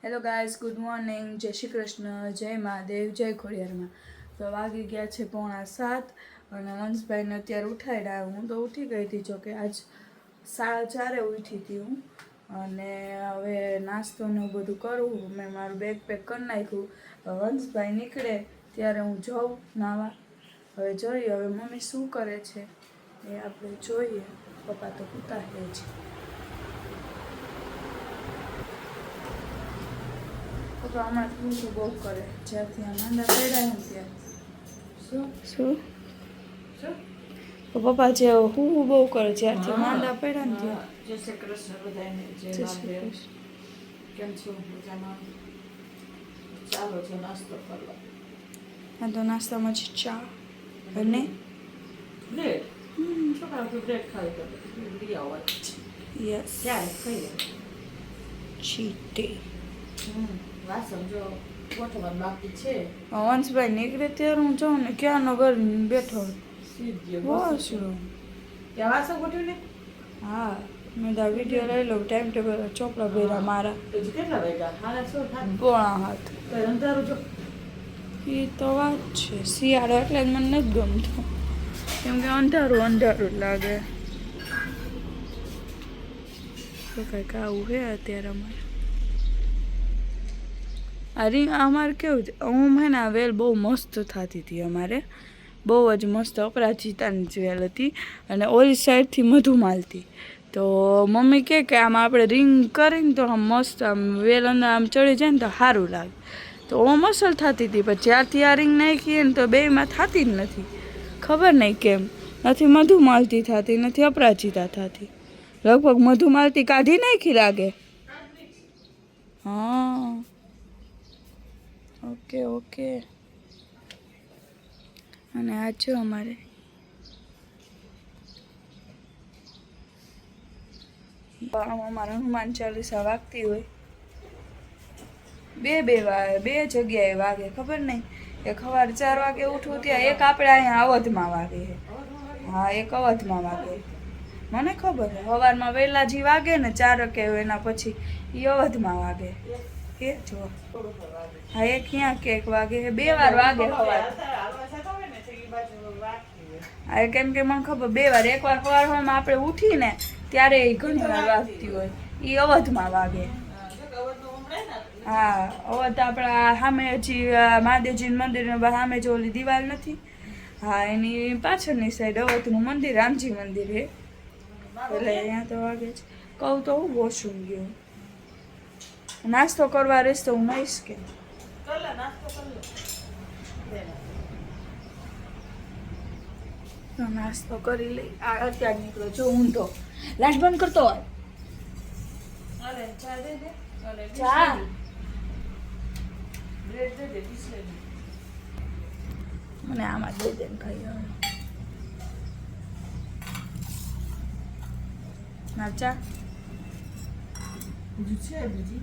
Hello guys, good morning, જય શ્રી કૃષ્ણ, જય મહાદેવ, જય ખોડિયારમાં. તો વાગી ગયા છે 6:45 અને વંશભાઈને અત્યારે ઉઠાડ્યા. હું તો ઉઠી ગઈ હતી, જોકે આજ 4:30 ઉઠી હતી હું. અને હવે નાસ્તોને બધું કરવું. મેં મારું બેગ પેક કરી નાખ્યું. વંશભાઈ નીકળે ત્યારે હું જાઉં નાવા. હવે જોઈએ હવે મમ્મી શું કરે છે એ આપણે જોઈએ. પપ્પા તો ઉતા છે. તો આમાં શું બહુ કરે જ્યારથી આ માંદા પડ્યા ને ત્યાં શું પપ્પા જે હું બહુ કરે જ્યારથી માંદા પડ્યા ને ત્યાં. જય શ્રી કૃષ્ણ બધાને. જય મહાદેવ. કેમ છો? મજામાં? ચાલો છો નાસ્તો કરવા. હા, તો નાસ્તામાં છે ચા અને બ્રેડ. છોકરા બ્રેડ ખાવી તો લઈ આવવા. યસ ક્યારે ખાઈએ? ચીટે. વાસણ જો ગોઠવવાનું બાકી છે. વંશભાઈ નીકળે ત્યારે હું જાઉં ને ક્યાંનો ઘર બેઠો સીધ્યો વોશરૂમ. ત્યાં વાસણ ગોઠવી ને. હા, મેં તો વિડીયો લઈ લઉં. ટાઈમ ટેબલ ચોપડા ભર્યા મારા. હજી કેટલા વાગ્યા? 7:30. 6:30. અંધારું જો. એ તો વાત છે. શિયાળો એટલે જ મને નથી ગમતું, કેમ કે અંધારું અંધારું લાગે. તો કંઈક આવું છે અત્યારે અમારે. અમારે કેવું છે, હું હે ને આ વેલ બહુ મસ્ત થતી હતી અમારે. બહુ જ મસ્ત અપરાજિતાની જ વેલ હતી અને ઓલી સાઈડથી મધુમાલતી. તો મમ્મી કહે કે આમાં આપણે રિંગ કરીને તો આમ મસ્ત આમ વેલ અંદર આમ ચડી જાય ને તો સારું લાગે. તો ઓમ અસલ થતી હતી, પણ જ્યારથી આ રિંગ નાખીએ ને તો બેયમાં થતી જ નથી. ખબર નહીં કેમ. નથી મધુમાલતી થતી, નથી અપરાજિતા થતી. લગભગ મધુમાલતી કાઢી નાખી લાગે. હા, ઓકે ઓકે. અને આ છે અમારે અમારા હનુમાન ચાલીસા વાગતી હોય. બે જગ્યાએ વાગે, ખબર નહીં. એક સવારે 4 વાગે ઉઠવું ત્યાં, એક આપણે અહીંયા અવધમાં વાગે. હા, એક અવધમાં વાગે. મને ખબર છે સવારમાં વહેલા જે વાગે ને 4 કે એના પછી એ અવધમાં વાગે. એ જો હા, એક ક્યાં કેક વાગે 2 વાર વાગે સવાર. હા, કેમ કે મને ખબર 2 વાર. એકવાર સવારમાં આપણે ઉઠીને ત્યારે એ ઘણી વાર વાગતી હોય. એ અવધમાં વાગે. હા, અવધ આપણા સામે હજી મહાદેવજીનું મંદિર સામે જો ઓલી દિવાલ નથી, હા એની પાછળની સાઈડ અવધનું મંદિર, રામજી મંદિર છે. એટલે અહીંયા તો વાગે છે. કહું તો હું વોશરૂમ ગયો. નાસ્તો કરવા રહીશ તો હું નહીશ કે નાસ્તો કરી લઈ. આ અત્યારે નીકળો જો ઊંધો લાઈટ બંધ કરતો હોય. અરે ચા દે દે. અરે ચા બ્રેડ દે દે. બિસ્લેરી. મને આમાં દઈ દે ને ભાઈ. હવે ના ચા બીજું છે બીજી.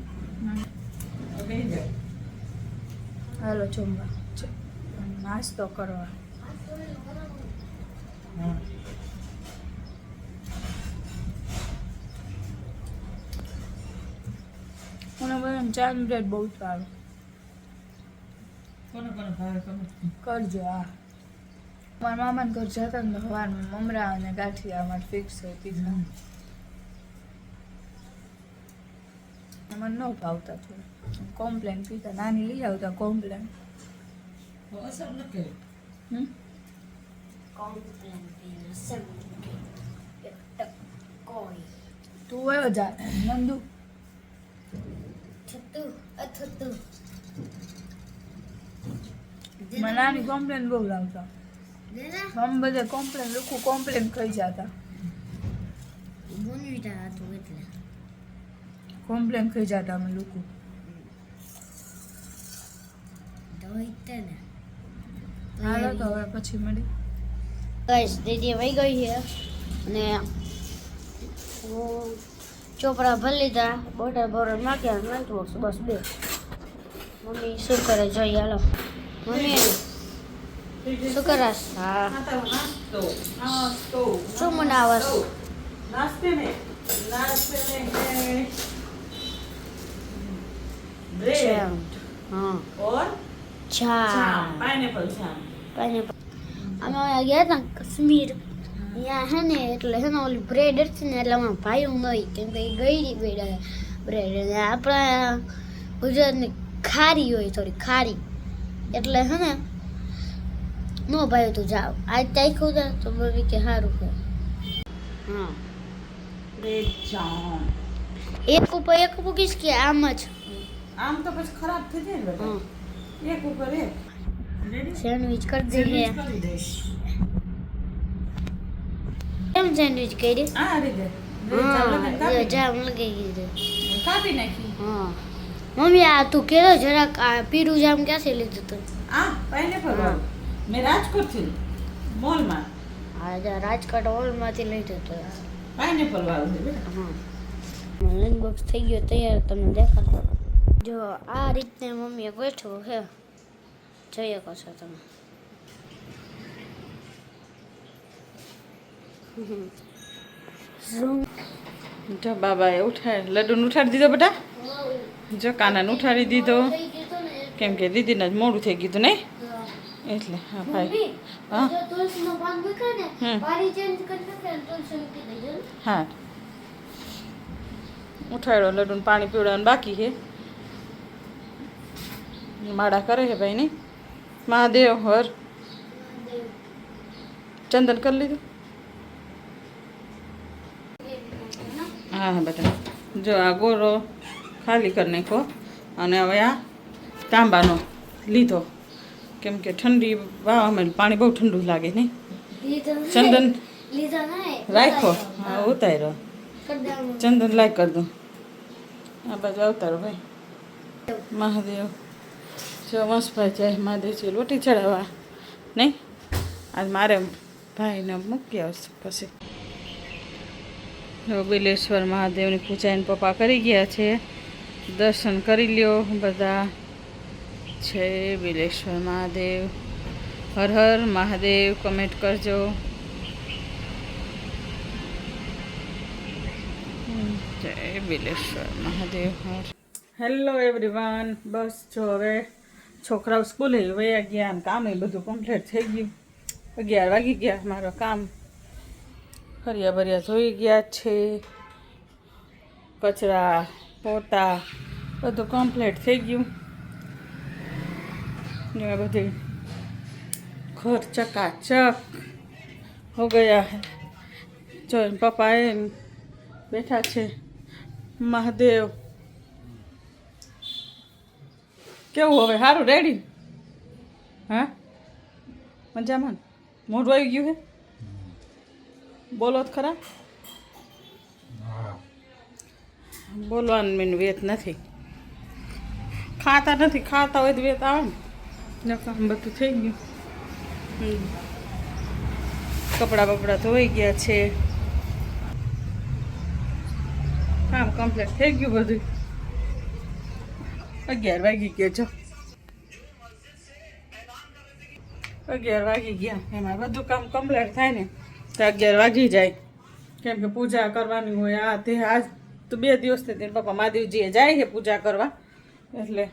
હવે જાય. હાલો જમવા નાસ્તો કરવા. હા. મને બધાને ચા ને બ્રેડ બહુ જ ભાવે. કોને ભાવે કોને? કરજો. હા, મારા મામાને ઘર જતા ને તો સવારમાં મમરા અને ગાંઠિયા અમારે ફિક્સ હતી. મને ન ભાવતા થોડું. કોમ્પ્લેન પીતા, નાની લઈ આવતા કોમ્પ્લેન. અસર ન કરે. તું વયો જા નંદુ. મને નાની કોમ્પ્લેન બહુ લાવતા. અમે બધે કોમ્પ્લેન લખું, કોમ્પ્લેન ખાઈ જતા. કોમ્પ્લેન ખાઈ જતા અમે લોકો. હાલો તો હવે પછી મળી. ગાઈસ દીદી વહી ગઈ છે અને હું ચોપડા ભરી લીધા, બોટલ બોટલ નાખ્યા, લંચ બોક્સ બસ 2. મમ્મી શું કરે જોઈએ. હાલો મમ્મી શું કરસ? હા, શું બનાવસ? નાસ્તે ને ब्रेड जैम हाँ और जाम जाम, पाइनएप्पल जाम. પાઇનેપલ અમે ગયા હતા કાશ્મીર ત્યાં હે ને એટલે હે ને ઓલી બ્રેડ હતી ને એટલે અમારા ભાઈ નહીં કેમ કે એ ગળી બ્રેડ અને આપણા ગુજરાતની ખારી હોય થોડી ખારી એટલે હે ને નો ભાઈ તું જાવ આજ ચાખ્યું હતા તો મમ્મી કે સારું છે હા ब्रेड जाम. એક ઉપર મૂકીશ કે આમ જ આમ તો પછી ખરાબ થઈ જાય ને બેટા. હા એક ઉપર એક. રેડી? સેન્ડવિચ કરી દઈએ સેન્ડવિચ કરી દઈશ. કેમ સેન્ડવિચ કરી આ રીતે. બ્રેડ જામ લગાવીને હા કાપી. જામ લગાઈ દીધું કાપી નાખી. હા મમ્મી આ તું કેતો જરાક આ પીરું જામ ક્યાંથી લીધું તું આ પાઇનએપલ વાળું. મેં રાજકોટથી મોલમાં આ રાજકોટ હોલમાંથી લીધું હતું પાઇનએપલ વાળું છે બેટા. હા લંચ બોક્સ થઈ ગયો તૈયાર તમને દેખાડો જો આ રીતે મમ્મીએ ગોઠવું છે જોઈ શકો છો તમે ઝૂમ જો બાબાએ લડ્ડુને ઉઠાડી દીધો બેટા. જો કાનાને ઉઠાડી દીધો કેમ કે દીદીને જ મોડું થઈ ગયું હતું નહીં એટલે હા ભાઈ હા તુલસીનો પાન મૂક્યો ને હમ. પાણી ચેન્જ કરી નાખે ને તુલસી મૂકી દેજો હા ઉઠાડ્યો લડ્ડુને પાણી પીવડાવવાનું બાકી છે માળા કરે છે ભાઈ નહીં મહાદેવ હર ચંદન કરી લીધું હા હા બેટા જો આ ગોરો ખાલી કરી નાખો અને હવે આ તાંબાનો લીધો કેમ કે ઠંડી વાવામાં પાણી બહુ ઠંડુ લાગે નહીં ચંદન લીધા નહીં રાખો હા ઉતાર્યો કડામાં ચંદન લાઈક કરી દઉં આ બાજુ આવતારો ભાઈ મહાદેવ જો મસ્તભાઈ જાય મહાદેવજી લોટી ચડાવવા નહીં આજ મારે ભાઈને મૂકી આવશે પછી જો બિલેશ્વર મહાદેવની પૂજા એને પપ્પા કરી ગયા છે દર્શન કરી લ્યો બધા છે બિલેશ્વર મહાદેવ હર હર મહાદેવ કમેન્ટ કરજો જય બિલેશ્વર મહાદેવ હર હેલો એવરીવન બસ જો હવે છોકરાઓ સ્કૂલે વયા ગયા અને કામ એ બધું કમ્પ્લીટ થઈ ગયું 11 વાગી ગયા મારું કામ ફર્યા ભર્યા ધોઈ ગયા છે કચરા પોતા બધું કમ્પ્લીટ થઈ ગયું ને બધી ઘર ચકાચક હો ગયા હે જો પપ્પા એ બેઠા છે મહાદેવ કેવું હવે સારું રેડી હા મજામાં ને? મોઢું આવી ગયું હે બોલો જ ખરા બોલવાનું મેં વેત નથી ખાતા નથી ખાતા હોય તો વેત આવે ને કામ બધું થઈ ગયું કપડાં બપડા ધોઈ ગયા છે કામ કમ્પ્લીટ થઈ ગયું બધું 11 વાગી ગયા જો 11 વાગી ગયા એમાં બધું કામ કમ્પ્લીટ થાય ને તો 11 વાગી જાય કેમ કે પૂજા કરવાની હોય આ તે આજ તો 2 દિવસથી તેના પપ્પા મહાદેવજીએ જાય છે પૂજા કરવા એટલે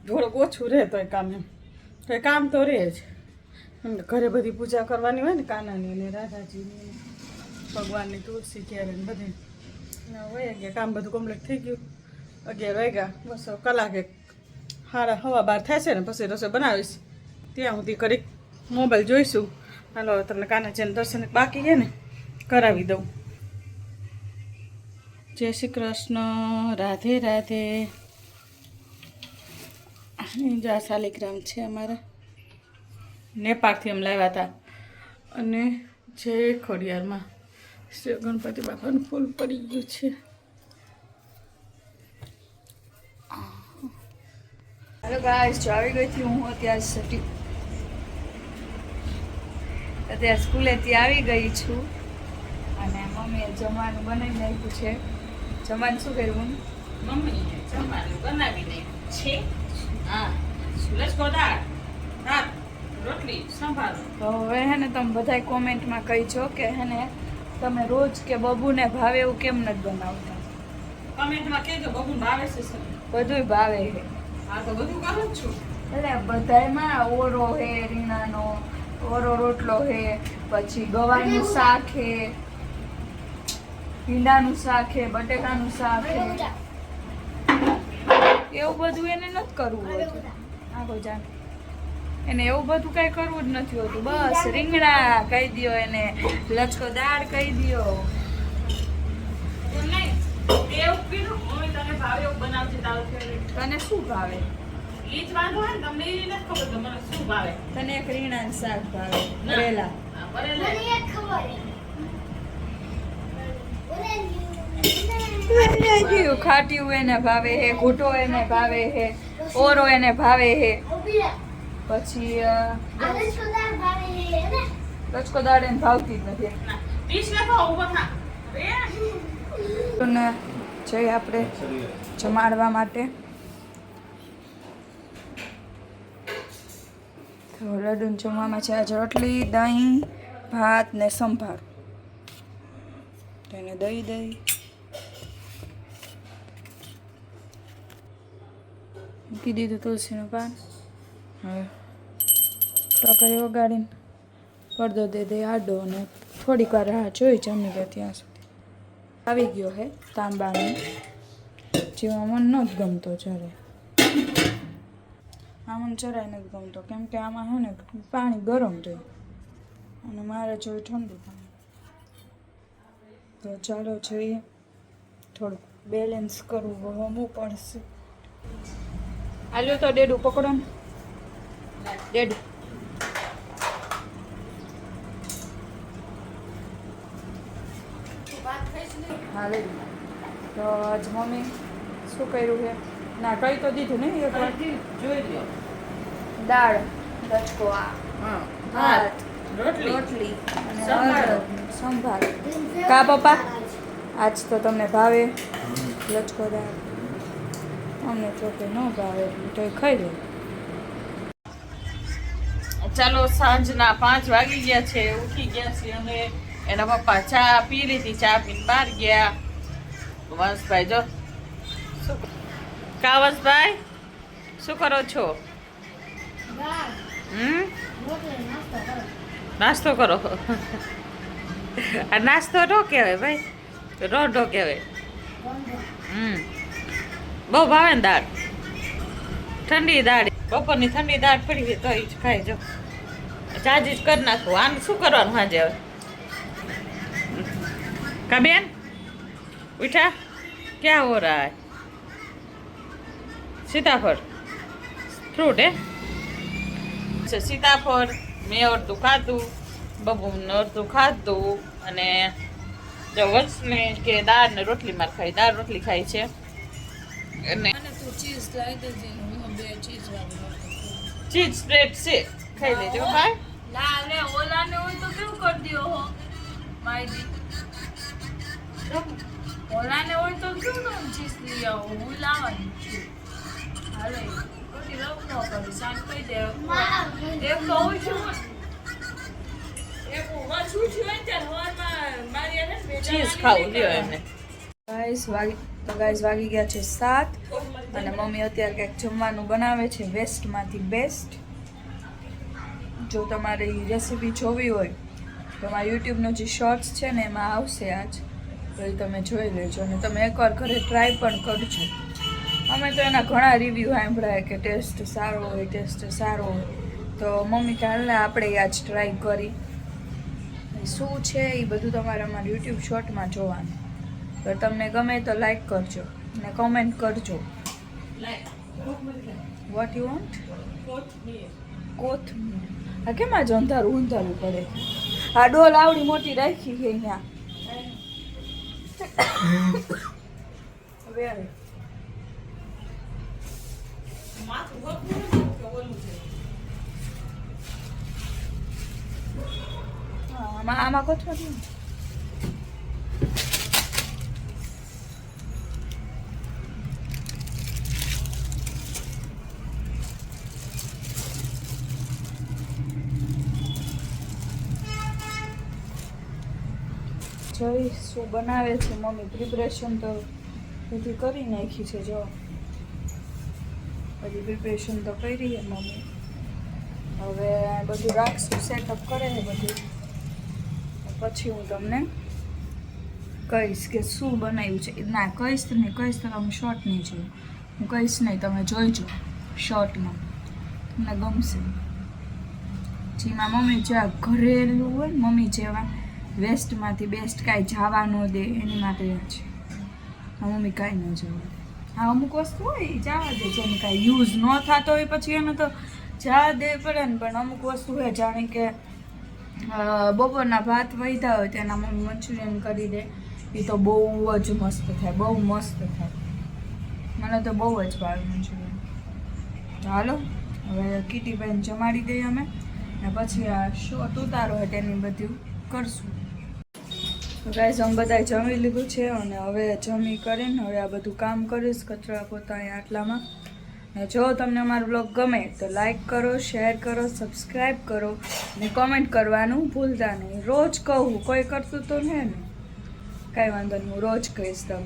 થોડુંક ઓછું રહે તો એ કામ એમ તો એ કામ તો રહે જ એમ ઘરે બધી પૂજા કરવાની હોય ને કાનાની ને રાધાજીની ભગવાનની તુલસી ક્યારે ને બધી હોય ગયા કામ બધું કમ્પ્લીટ થઈ ગયું 11 વાગ્યા બસ કલાકે 12:30 થશે ને પછી રસોઈ બનાવીશ ત્યાં સુધી કરી મોબાઈલ જોઈશું હાલો તમને કાનાજીના દર્શન બાકી છે ને કરાવી દઉં જય શ્રી કૃષ્ણ રાધે રાધે જા શાલિગ્રામ છે અમારા નેપાળથી અમે લાવ્યા હતા અને જે ખોડિયારમાં શ્રી ગણપતિ બાપાનું ફૂલ પડી ગયું છે હેલો ગાઈસ જો આવી ગઈ હતી હું અત્યારે સ્કૂલેથી આવી ગઈ છું અને મમ્મીએ જમવાનું બનાવી નાખ્યું છે જમવાનું શું કર્યું મમ્મી જમવાનું બનાવીને છે હા લસકો દાળ ભાત રોટલી સંભારો તો હવે હે ને તમે બધા કોમેન્ટમાં કહીજો કે હે ને તમે રોજ કે બબુને ભાવે એવું કેમ નથી બનાવતા કમેન્ટમાં કહેજો બબુને ભાવે છે સર બધુંય ભાવે છે. આ તો બધું કરું જ છું. એટલે બધાયમાં ઓરો હે, રીંગણાનો ઓરો રોટલો હે, પછી ગવાનું શાક હે, ભીંડાનું શાક હે, બટેકાનું શાક હે. એવું બધું એને નથી કરવું હોતું. આગો જાણ એને એવું બધું કઈ કરવું જ નથી હોતું. બસ રીંગણા કહી દ્યો, એને લચકો દાળ કહી દ્યો. એમ નહીં. એવું કીધું, મમ્મી તને ભાવે એવું બનાવજે તારું favorite. તને શું ભાવે? ઈ જ વાંધો હોય ને, તમને એ નથી ખબર કે મને શું ભાવે. તને એક રીંગણાનું શાક ભાવે, ભરેલા. આ ભરેલા. મને એક ખબર હે ખાટ્યું એને ભાવે હે, ઘૂંટો એને ભાવે હે, ઓરો એને ભાવે હે. પછી લચકો દાળ એને ભાવતી જ નથી. ડીશ નાખો, ઊભો થા. ને જઈએ આપણે જમાડવા માટે. તો લડ્ડુને જમવામાં છે આજે રોટલી, દહીં, ભાત ને સંભાર. તો એને દહીં મૂકી દીધું તુલસીનું પાન. હવે ટોકરી વગાડીને પડદો દે આડો અને થોડીક વાર રાહ જોઈ જમી લે ત્યાં સુધી. આવી ગયો હે તાંબાનું, જેમાં મને નથી ગમતો જ્યારે. આ મને જરાય નથી ગમતો, કેમ કે આમાં છે ને પાણી ગરમ રહે અને મારે જોઈએ ઠંડુ પાણી. તો ચાલો જોઈએ, થોડુંક બેલેન્સ કરવું પડશે. આલ્યો તો ડેડું પકડો ને, ડેડું. હાલે તો આજ મમ્મી શું કર્યું છે? ના કઈ તો દીધું ને એક વાર. જોઈ લ્યો. દાળ, લચકો, આ હા. ભાત, રોટલી. રોટલી અને સંભાર. સંભાર. કા પપ્પા આજ તો તમને ભાવે લચકો દાળ? અમને તો કે ન ભાવે તો એ ખાઈ લે. ચાલો, સાંજના 5 વાગી ગયા છે, ઉઠી ગયા છે અમે. એના પપ્પા ચા પી લીધી, ચા પીને બહાર ગયા. વંશભાઈ જો શું કાવસભાઈ શું કરો છો? નાસ્તો કરો. આ નાસ્તો નો કહેવાય ભાઈ, રોઢો કહેવાય. બહુ ભાવે ને દાળ, ઠંડી દાળ. બપોરની ઠંડી દાળ પડી હોય તો જ ખાઈ જો. ચાજી જ કરી નાખવું. આનું શું કરવાનું સાંજે હવે? કા બેન ઉઠા? ક્યાં હો રહા હે? सीताफल फ्रूट है. अच्छा, सीताफल મેં અડધું ખાધું, બબુને અડધું ખાધું અને જો વંશને કે દાળ ને રોટલી માર ખાઈ, દાળ રોટલી ખાઈ છે. અને ચીઝ સ્પ્રેડ છે, ખાઈ લેજો ભાઈ. ના રે ઓલાને હોય તો કેવું કરી દ્યો હો માયદી. ઓલાને હોય તો કેવું તમે ચીઝ લઈ આવો, હું લાવવાની છું. હાલે ખોટી રવ ન કરી, શાંત કહી દે. એક તો હું છું, એક હું છું હોય ત્યારે હવારમાં મારી એને ચીઝ ખાવું લ્યો એમને. ગાઈસ વાગી ગયા છે 7 અને મમ્મી અત્યારે કંઈક જમવાનું બનાવે છે વેસ્ટમાંથી બેસ્ટ. જો તમારે એ રેસીપી જોવી હોય તો મારા યુટ્યુબનો જે શોર્ટ્સ છે ને એમાં આવશે આજ, તો એ તમે જોઈ લેજો અને તમે એકવાર ઘરે ટ્રાય પણ કરજો. અમે તો એના ઘણા રિવ્યૂ સાંભળ્યા કે ટેસ્ટ સારો હોય. તો મમ્મી કાલે આપણે આજ ટ્રાય કરી શું છે એ બધું તમારે અમારા યુટ્યુબ શોર્ટમાં જોવાનું. તો તમને ગમે તો લાઈક કરજો અને કોમેન્ટ કરજો. What you want? કોથમીર. આ કેમ આજ અંધારું પડે? આ ડોલ આવડી મોટી રાખી છે અહીંયા. આમાં કોથમીર જોઈ શું બનાવે છે મમ્મી. પ્રિપરેશન તો બધી કરી નાખી છે. જો બધી પ્રિપેરેશન તો કરી છે મમ્મી. હવે બધું રાખશું, સેટઅપ કરે છે બધું. પછી હું તમને કહીશ કે શું બનાવ્યું છે. ના કહીશ તો નહીં, કહીશ તો તમે શોર્ટ નહીં જોયું. હું કહીશ નહીં, તમે જોઈજો શોર્ટમાં, તમને ગમશે. જેમાં મમ્મી જેવા ઘરેલું હોય ને, મમ્મી જેવા વેસ્ટમાંથી બેસ્ટ કાંઈ જવા ન દે એની માટે છે. મમ્મી કાંઈ ન જોવે. હા અમુક વસ્તુ હોય એ જવા દે, જેને કાંઈ યુઝ ન થતો હોય પછી એને તો જવા દે પડે ને. પણ અમુક વસ્તુ હોય જાણે કે બપોરના ભાત વધ્યા હોય તેના મમ્મી મંચુરિયન કરી દે, એ તો બહુ જ મસ્ત થાય, બહુ મસ્ત થાય. મને તો બહુ જ ભાવે મંચુરિયન. ચાલો હવે કીટીભાઈને જમાડી દઈએ અમે, ને પછી આ શોટ ઉતારો હોય તેની બધું કરશું. ગાઈઝ અમે બધાએ જમી લીધું છે અને હવે જમી કરીને હવે આ બધું કામ કરીશ, કચરા પોતા અહીંયા આટલામાં. ને જો તમને અમારો બ્લોગ ગમે તો લાઈક કરો, શેર કરો, સબસ્ક્રાઈબ કરો ને કમેન્ટ કરવાનું ભૂલતા નહીં. રોજ કહું, કોઈ કરતું તો ને કાંઈ વાંધો નહીં, હું રોજ કહીશ તમને.